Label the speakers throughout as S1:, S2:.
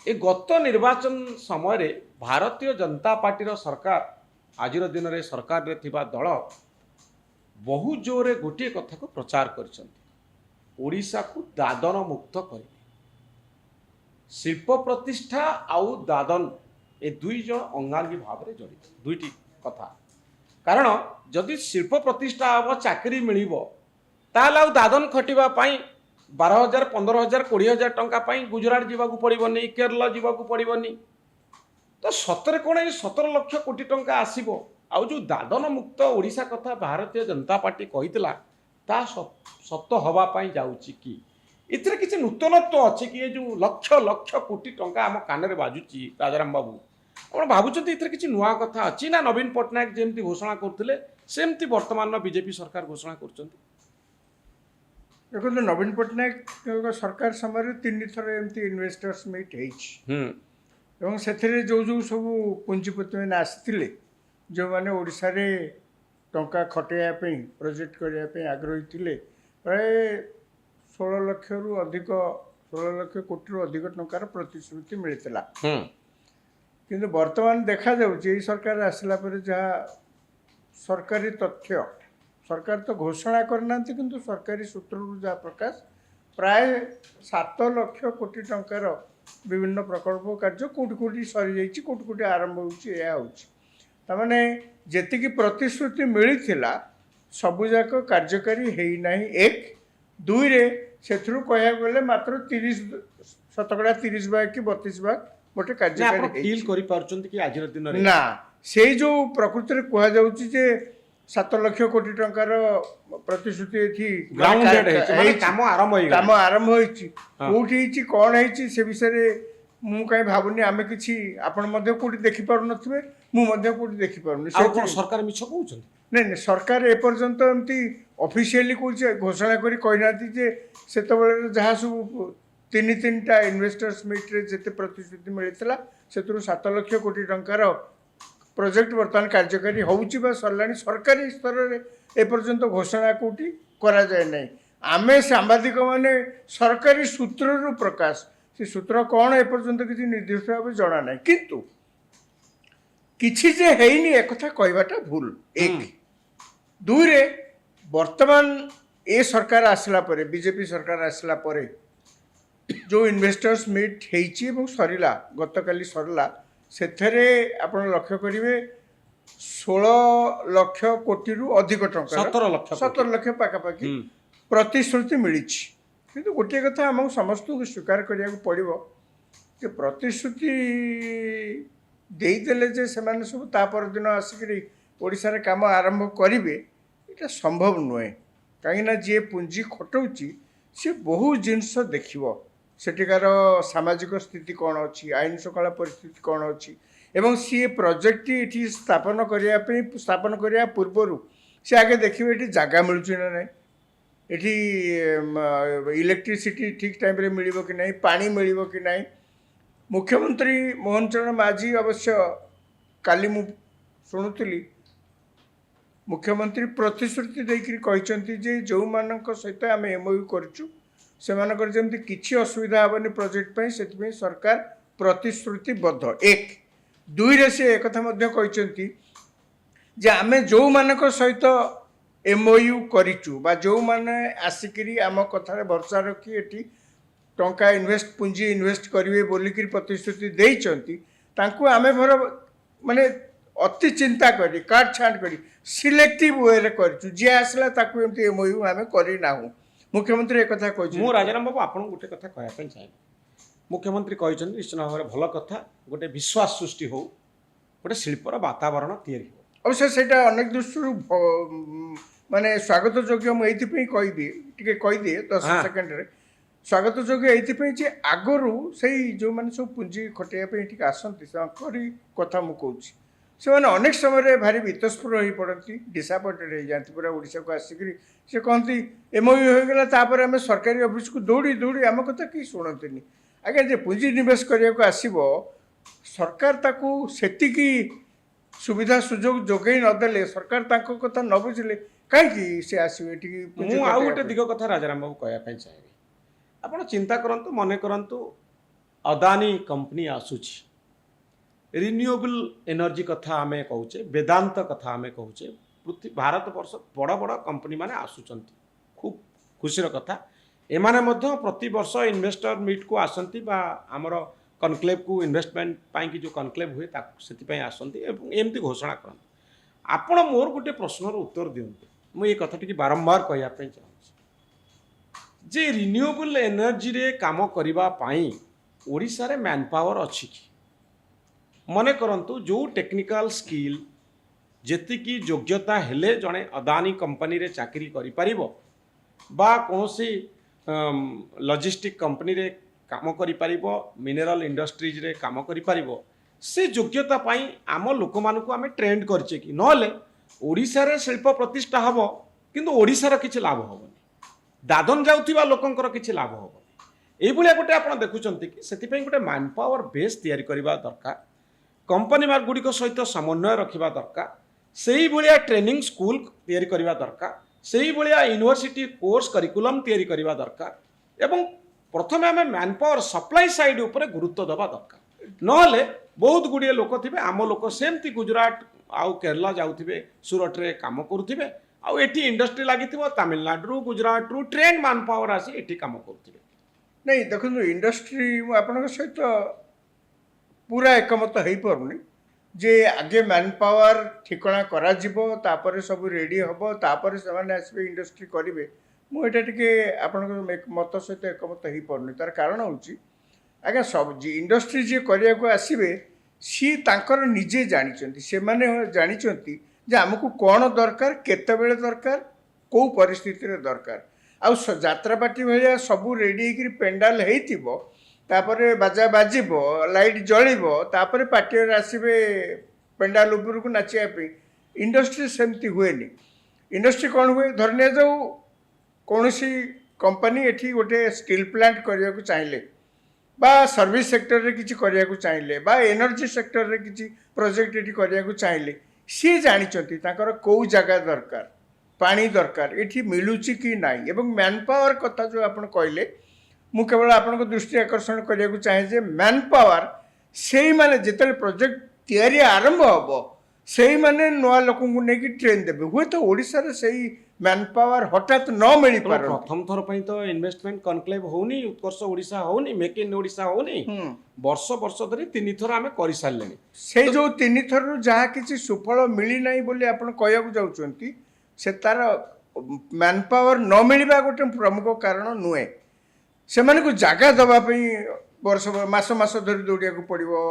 S1: ए गत निर्वाचन समय भारतीय जनता पार्टी सरकार आज दिन में सरकार रे थिबा दल बहु जोरे गोटे कथा को प्रचार करिसेंती को दादन मुक्त कर शिल्प प्रतिष्ठा आउ दादन ए दुई जन अंगांगी भाव में जड़ित दुईटी कथा कारण जदि शिल्प प्रतिष्ठा हम चाकरी मिल ताल दादन खटिबा 12,000 15,000 20,000 टंका गुजरात जावाक पड़ोनी केरल जावाक पड़ोनी तो सतरे कौन ये 17 लाख कोटी टंका आसो आउ जो दादन मुक्त ओडिशा कथा भारतीय जनता पार्टी कही सत हवापाई जाऊँगी कि इतने किसी नूतनत्व अच्छे कि ये जो लक्ष लक्ष कोटी टंका आम कान में बाजुची राजाराम बाबू आप भावुं इतने किसी नुआ कथा अच्छी ना नवीन पट्टनायक जमी घोषणा करते सेमती वर्तमान बीजेपी सरकार घोषणा कर
S2: देखो नवीन पट्टनायक सरकार समय 3 थर एमती इन्वेस्टर्स मीट से जो जो सब पुंजीपति मैंने आसते जो मैंने ओडिशा रे टंका खटाइवाई प्रोजेक्ट करने आग्रही थे प्राय 16 लाख रु अधिक 16 लाख कोटी रु अधिक टंकार प्रतिश्रुति मिलता किंतु वर्तमान देखा जाऊँ सरकार आसला पर जहाँ सरकारी तथ्य सरकार तो घोषणा करना किंतु सरकारी सूत्र जहाँ प्रकाश प्राय 7 लाख कोटी टंकार विभिन्न प्रकल्प कार्य कौटी कौटी सरी जाइए कौटी कौटी आरंभ होने जी प्रतिश्रुति मिलता सबुजाक कार्यकारी है एक दुई रे से कह गले मात्र 30% कि 32% गोटे कार्यकारी ना से जो प्रकृति में कहुचे 7 लाख कोटी टंकार प्रतिश्रुति
S1: काम
S2: आरंभ होती कौन है से विषय मु कहीं भावुनी आम कि आपण कौटी देखिपार थे मुझे देखिपार
S1: सरकार मिछ कहते
S2: नहीं सरकार एपर्यंत एमती ऑफिशियली घोषणा करी कहना से जहाँ सब 3-3टा इन्वेस्टर्स मीट्रे जिते प्रतिश्रुति मिलता से 7 लाख कोटी टंकार प्रोजेक्ट बर्तमान कार्यकारी होगा सरला सरकारी स्तर में एपर्यंत घोषणा कौटी करा जाए नहीं आमे सांबादिक माने सरकारी सूत्र प्रकाश से सूत्र कौन एपर्यंत किसी निर्दिष्ट भाव जना ना किंतु किछि जे हैनी एक कथा कहबाटा भूल एक दुई रे वर्तमान ए सरकार आसला परे बीजेपी सरकार आसला परे जो इन्वेस्टर्स मीट होइछि सरिला गतकाली सरला सेथरे आपण लक्ष्य करेंगे 16 लाख कोटी रु अधिक टंका 17 लाख पाखापाखि प्रतिश्रुति मिली किंतु गोटे कथा आम समस्त को स्वीकार करिया पड़ो कि प्रतिश्रुति देदेले जे से सब तापर दिन आसिक ओडिशा रे काम आरंभ करेंगे ये संभव नुहे कहीं जी पुंजी खटाऊँच सी बहु जिनस देखिबो सेठिकार सामाजिक स्थिति कौन अच्छी आईन श्रृंखला परिस्थिति कौन अच्छी एवं सी प्रोजेक्ट ये स्थापन करने पूर्वर सी आगे देखिए ये जगह मिलूँ ना ना ये इलेक्ट्रिसिटी ठीक टाइम रे मिलिबो कि नहीं पानी मिलिबो कि नहीं मुख्यमंत्री मोहन चरण माझी अवश्य काली मु शुणुली मुख्यमंत्री प्रतिश्रुति देकर कहते जे जो मानक सहित आम एमओयू करूँ से जमी किसी असुविधा हेनी प्रोजेक्ट से सरकार प्रतिश्रुतिबद्ध एक दुई रे से एक कहते जे आम जो मानक सहित एमओयू करूँ बा जो मैंने आसिकी आम कथार भरोसा रखी एटी टंका इन्वेस्ट पुंजी इन्वेस्ट करेंगे बोलिकी प्रतिश्रुति देइचंती तांकु आमे भर माने अति चिंता करी काट छाट करी सिलेक्टिव वे रे करूँ जी आसला ताकू एमती एमओयू आमे करी नाहु मुख्यमंत्री एक कथा
S1: कहूँ राजाराम बाबू आपन गोटे कथा कहवाई चाहिए मुख्यमंत्री कहते निश्चित भाव में भल कथा गोटे विश्वास सृष्टि हो गोटे शिल्पर वातावरण तैयारी हो
S2: अवश्य से अनेक दृष्टि माने स्वागत योग्य मुझे कही कहीदिए 10 सेकेंड रे स्वागत योग्य ये आगरू से जो मैंने सब पुंजी खटाइवाई आसती कथा मुझे से मैंने अनेक समय भारी वितस्फुर हो पड़ती डिसअपॉइंटेड हो जाती पूरा ओडिशा को आसिक से कहती एमओयू होगला तापर आम सरकारी ऑफिस को दौड़ी दौड़ी आम कथा कि शुणती आज्ञा जे पुंजी निवेश करने को आसो सरकार ताकू सेतिकी सुविधा सुजोग जोगई नदेले सरकार ताको कथा न बुझिले कहीं से आसवे
S1: गोटे दिग कथा राजाराम बाबू कहवाई चाहिए आप चिंता करंतु मन करंतु अदानी कंपनी आसूची रिन्यूएबल एनर्जी कथा आम कौचे वेदांत कथा आम कौचे पृथ्वी भारत वर्ष बड़ बड़ कंपनी माने आसुचंती खूब खुशीर कथा एमाने मध्य प्रति वर्ष इन्वेस्टर मीट को आसंती बा आमर कनक्लेव को इन्वेस्टमेंट पाई कि जो कनक्लेव हुए से आसंती एमती घोषणा करते आपण मोर गोटे प्रश्नर उत्तर दिंतु मुझे कथा टी बारंबार कहवाई चाहूँगी जे रिन्यूएबल एनर्जी रे काम करबा पाई ओडिशा रे मैन पावर अच्छी कि मने करंतु जो टेक्निकल स्किल जेतिकी योग्यता हेले जड़े अदानी कंपनी रे चाकरी करि परिबो बा कोनोसी लॉजिस्टिक कंपनी रे काम करि परिबो मिनरल इंडस्ट्रीज रे काम करि परिबो से योग्यता पाई आम लोक मानकु आमे ट्रेंड करछे कि नहले ओडिशा रे शिल्प प्रतिष्ठा हबो किंतु ओडिशा रो किछि लाभ हबोनी दादन जाउथिबा लोकंकर किछि लाभ हबोनी एई भलिया गोटे आपण देखुचंती कि सेति पई गोटे मैन पावर बेस तयारी करबा दरकार कंपनी मार्क गुड़िक सहित समन्वय रखा दरकार से ही भाया ट्रेनिंग स्कूल तैयारी करबा दरकार से ही भाया यूनिवर्सिटी कोर्स करिकुलम तैयारी करबा दरकार एवं प्रथमे आम मैन पावर सप्लाई साइड उपर गुरुत्व दबा दरकार नहले बहुत गुड़िए लोक थे आम लोक सेमती गुजरात आउ केरला जाऊे सूरत रे काम करुवे आउ एटी इंडस्ट्री लगी तमिलनाडु गुजरात रु ट्रेन मैन पावर आसी एटी काम करुवे
S2: नहीं देखो इंडस्ट्री आपण सहित पूरा एकमत हो पारुनी जे आगे मैन पावर ठिकणा करा जिवो तापर सब रेडी हबो तापर से आसबे इंडस्ट्री करेंगे मुझे टे आपण मत सहित एकमत हो पारुनी तार कारण होची आज्ञा सब जी इंडस्ट्री जी करिया को आसीबे सी तांकर निजे जानिचंती से माने जानिचंती जे हमकु कोन दरकार केतेबेले दरकार को परिस्थिति रे दरकार आउ यात्रापाटी भलिया सब रेडी होकर पेंडाल हेइतिबो तापरे बाजा बाजिबो लाइट जळिबो तापरे पार्टी आसबे पेंडाल उपर को नाचिया पे इंडस्ट्री सेमती हुएनी इंडस्ट्री कौन हुए धरने जाऊ कौन सी कंपनी एठी गोटे स्टील प्लांट करने को चाहिए बा सर्विस सेक्टर रे किछि करने को चाहिए बा एनर्जी सेक्टर रे किछि प्रोजेक्ट एठी करने को चाहिए सी जानिचंती ताकर को जगह दरकार पानी दरकार एठी मिलुची कि नाही एवं मैन पावर कथा जो आपण कहले मु केवल आपण दृष्टि आकर्षण करने को चाहे जे मैन पावर से माने जिते प्रोजेक्ट तैयारी आरंभ हम से माने नुआ लोक नहीं ट्रेन देवे हुए तो ओडिशा रे सही मैन पावर हठात न मिल पार
S1: प्रथम थर पई तो इन्वेस्टमेंट कनक्लेव होनी उत्कर्ष ओडिशा होनी मेक इन ओडिशा होनी वर्ष वर्ष धरी 3 थर आमे करि सारलेनी
S2: से जो 3 थर जहा किछि सुफल मिली नाही बोली आपण कहया को जाउचंती से तार मैन पावर न मिलबा गोटे प्रमुख कारण नुए से माने को जगह दवाई वर्ष मास मास धरी दौड़िया को पड़ो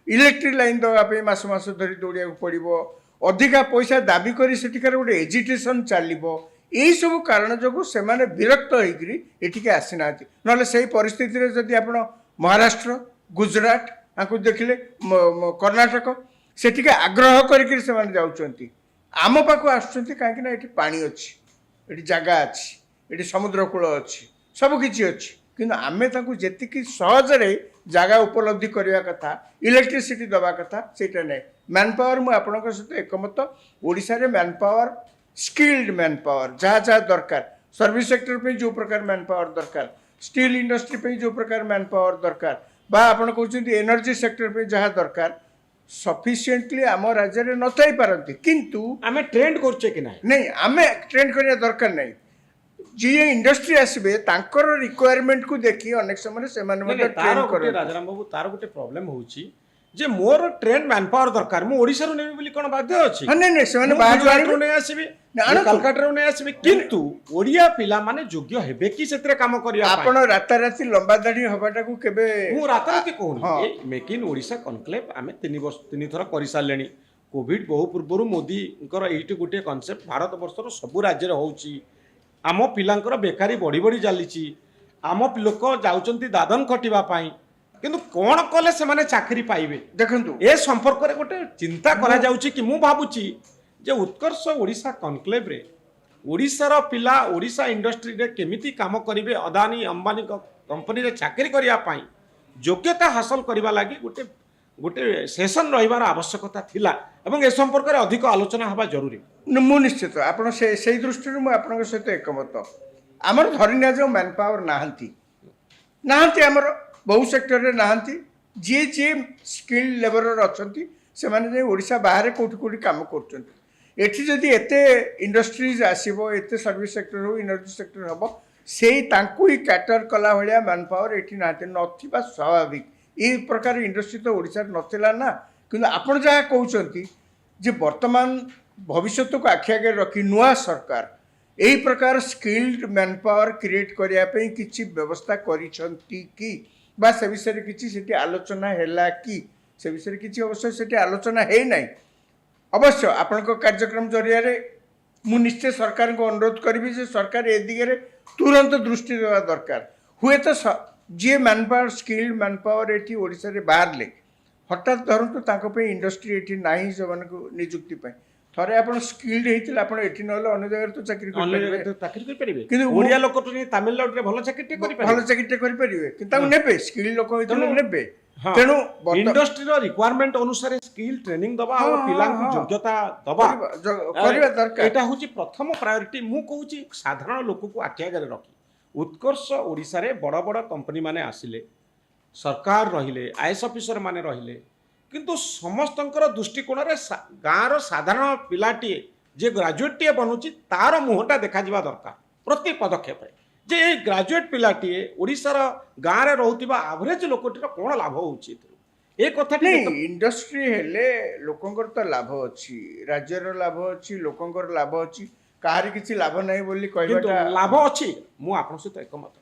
S2: इलेक्ट्रिक लाइन दवाई मास मास धरी दौड़िया को पड़ो अधिका पैसा दाबी करी सेठिकार गोटे एजिटेशन चलो यही सब कारण जो से विरक्त होकर आसी ना ना से परिस्थिति जदि आप महाराष्ट्र गुजरात आपको देखिले कर्णाटक सेठिके आग्रह करके जाऊँच आम पाक आसुँच कहीं ये पानी अच्छी ये जगह अच्छी ये समुद्रकूल अच्छी सबकि अच्छी किंतु आमे तांको जेतिकी सहजरे जगह उपलब्धि करवा कथा इलेक्ट्रिसिटी दवा कथा सेटा नहीं मैन पावर मु आपनक सहित एकमत ओडिशा रे man power skilled man power जहाँ जहाँ दरकार सर्विस सेक्टर पे जो प्रकार मैन पावर दरकार स्टील इंडस्ट्री पे जो प्रकार मैन पावर दरकार बा आपण कहउछन्ती एनर्जी सेक्टर पे जहाँ दरकार सफिशिएंटली आम राज्य रे न थाई पारंती किंतु
S1: आमे ट्रेंड करछे कि
S2: नहीं आमे ट्रेंड करिया दरकार नहीं जी इंडस्ट्री आसबे तांकर रिक्वायरमेंट को देखी अनेक समय से
S1: ट्रेन कर राजाराम बाबू तार गोटे प्रॉब्लम होउची जे मोर ट्रेन मैन पावर दरकार मु ओडिसा रो नेबी बोली कोन बाध्य अछि
S2: नहीं नहीं से माने बाहर
S1: रो नै आसीबे कलकत्ता रो नै आसीबे किंतु ओडिया पिला माने योग्य हेबे कि सेतरे काम करिया
S2: आपण राता राती लंबा दाढ़ी हबाटा को केबे
S1: मु राता राती कोन ए मेक इन ओडिसा कनक्लेव आमे 3 थर करि सारलेनी कोविड बहु पूर्वरु मोदी कर एठी गोटे कांसेप्ट भारत वर्ष रो सब राज्य रे होउची आम पिलांकर बेकारी बढ़ी बढ़ी चली आम लोक जाउचंती दादन खटिबा पाई किंतु कौन कले से माने चाकरी पाइबे
S2: देखंतु
S1: ए संपर्क रे गोटे चिंता करा जाउची कि मु भाबुची जे उत्कर्ष ओडिशा कनक्लेव रे ओडिसा रो पिला ओडिसा इंडस्ट्री रे केमिति काम करिवे अदानी अंबानी कंपनी रे चाकरी करिया पाई योग्यता हासिल करबा लागि गोटे गोटे सेशन रहिबार आवश्यकता थिला एवं ए संपर्क रे अधिक आलोचना हबा जरूरी
S2: मु निश्चित आपण से दृष्टि मु आपनक सहित एकमत आमर धरिना जो मैन पावर नाहंती नाहंती आमर बहु सेक्टर रे नाहंती जी जी स्किल लेबर अच्छी से माने ओडिशा बाहर कोठी कोठी काम करछन्ती एठी जदि एते इंडस्ट्रीज आसीबो एते सर्विस सेक्टर हो एनर्जी सेक्टर हबो सेही तांकु ही कैटर कला भलिया मैन पावर एठी नाते नथिबा स्वाभाविक ए प्रकार इंडस्ट्री तो ओडिसा नथिला ना किंतु आपण जहा कहउछन्ती जे वर्तमान भविष्य को आखि आगे रखी नुआ सरकार यही प्रकार स्किल्ड मैन पावर क्रिएट करने किसी व्यवस्था करिसंती कि बा से विषय किसी सेठी आलोचना हैला कि से विषय किसी अवश्य सेठी आलोचना है नहीं अवश्य आपण कार्यक्रम जरिया मु निश्चय सरकार को अनुरोध करी जे सरकार ए दिगरे तुरंत दृष्टि देवा दरकार हुए तो जी manpower skilled manpower एटी ओडिशा रे बाहरले हठात धरतु ताको पे इंडस्ट्री एटी नाही से नियुक्ति पाई थरे आपण स्किल्ड हेतिला आपण एटी नले अन्य जगह तो चाकरी कर परिबे
S1: चाकरी कर परिबे
S2: किंतु
S1: ओडिया लोक तो तमिलनाडु रे भलो चाकरी कर परिबे
S2: भलो चाकरी कर परिबे कि ताको नेबे स्किल्ड लोक हेतिला नेबे
S1: हाँ।
S2: तेणु
S1: इंडस्ट्री रो रिक्वायरमेंट अनुसार स्किल ट्रेनिंग दबा और पिला को योग्यता दबा
S2: करबा दरकार
S1: एटा होची प्रथम प्रायोरिटी मु कहूची साधारण लोक को आखि आगे रखी उत्कर्ष ओडिशा रे बड़ बड़ कंपनी माने आसिले सरकार रहिले आईएएस ऑफिसर माने रहिले किंतु समस्तंकर दृष्टिकोण रे गाँव साधारण पिलाटीए जे ग्राजुएट बनूची तार मुहटा देखा जिबा दरकार प्रति पदक्षेप जे ए ग्राजुएट पिलाटीए ओडिशार गाँव रे रहउतिबा एवरेज लोकटीर कोन लाभ होउची ए कथा
S2: नहीं इंडस्ट्री हेले लोकंकर तो लाभ अछि राज्यर लाभ अछि लोकंकर लाभ अछि काहारी किछि लाभ नाही बोली कहबाटा
S1: लाभ अछि मु आपन सहित एकमत